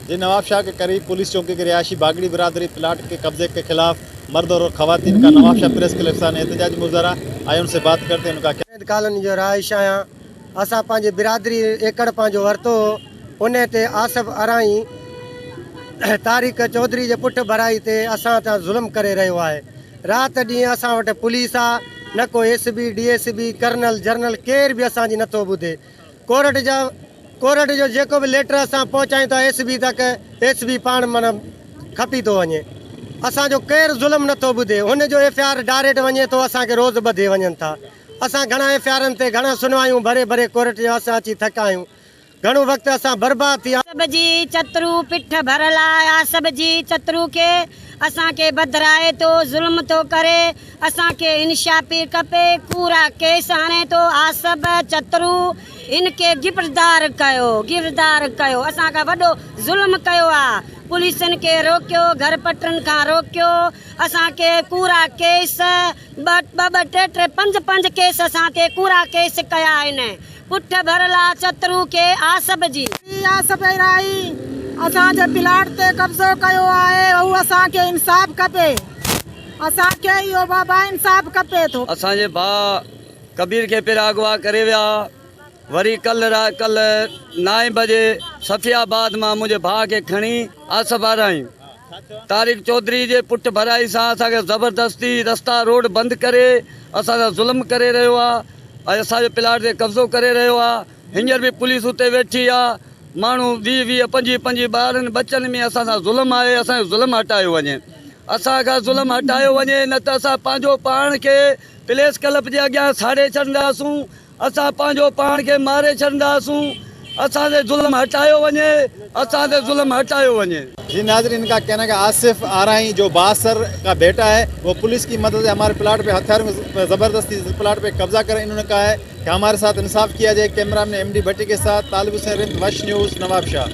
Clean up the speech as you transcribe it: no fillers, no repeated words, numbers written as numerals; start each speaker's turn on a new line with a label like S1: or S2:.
S1: जी, नवाब शाह के करीब पुलिस चौकी के रिहायशी बागड़ी बिरादरी प्लाट के कब्जे के खिलाफ मर्द और खवातीन का नवाब शाह प्रेस क्लब सामने एहतजाजी मुजाहरा आए। उनसे बात करते हैं। उनका क्या
S2: कॉलोनी जो रहाइश आहियां, असां पंहिंजे बिरादरी एकड़ पंहिंजो वरितो, उन ते आसिफ अराई तारिक चौधरी जे पुट भराई ते असां तां ज़ुल्म करे रहियो आहे। राति ॾींहुं असां वटि पुलिस आहे, न को एसबी डीएसबी कर्नल जनरल केर बि असांजी नथो ॿुधे। कोर्ट जो जेको बि लेटर असां पहुचायूं था एसबी तक, एसबी पाण माना खपी थो वञे। असांजो केरु ज़ुल्म नथो ॿुधे। हुनजो एफआईआर डायरेक्ट वञे थो, असांखे रोज़ ॿधे वञनि था। असां घणा एफआईआरनि ते घणा सुनवायूं भरे भरे कोर्ट जो असां अची थका आहियूं। घणो वक़्तु असां बर्बाद थी।
S3: आसब जी चतरू पिठ भरल आहे। आसब जी चतरू के असांखे बदराए थो, ज़ुल्म थो करे। असांखे इंसाफ़ी खपे। कूड़ा केस आणे थो आसब चतरू, इनके गिरफ़्तार कयो। असांखां वॾो ज़ुल्म कयो आहे। पुलिसनि खे रोकियो, घर पटनि खां रोकियो। असांखे कूड़ा केस ॿ टे 5 केस असांखे कूड़ा केस कया आहिनि। पुठ भरल आहे चतरू के आसब जी।
S4: आसब राई असांजे प्लाट ते कब्ज़ो कयो आहे, उहो असांखे इंसाफ़ खपे। असांखे इहो बाबा इंसाफ़ खपे थो।
S5: असांजे भाउ कबीर खे पिणु अगवा करे विया। वरी कल 9 बजे सफ़ियाबाद मां मुंहिंजे भाउ खे खणी आसब आराई तारिक चौधरी जे पुट भराई सां असांखे ज़बरदस्ती रस्ता रोड बंदि करे असां ज़ुल्म करे रहियो आहे ऐं असांजे प्लाट ते कब्ज़ो करे रहियो आहे। हींअर बि पुलिस उते वेठी आहे। माण्हू 20-20, 25-25 ॿारनि बचनि में असां सां ज़ुल्म आहे। असांजो ज़ुल्म हटायो वञे, असांखां ज़ुल्म हटायो वञे, न त असां पंहिंजो पाण खे प्रेस क्लब जे अॻियां साड़े छॾींदासूं। असां पंहिंजो पाण खे मारे छॾींदासूं। असांजे ज़ुल्म हटायो वञे, असांजे ज़ुल्म हटायो वञे।
S1: जी नाज़रीन, इनका कहना है कि आसिफ आराई जो 72 का बेटा है, वो पुलिस की मदद से हमारे प्लाट पे हथियारों में ज़बरदस्ती प्लाट पे कब्जा करें। इन्होंने कहा है कि हमारे साथ इंसाफ किया जाए। कैमरा में MD भट्टी के साथ तालिब हुसैन, वश न्यूज़, नवाब शाह।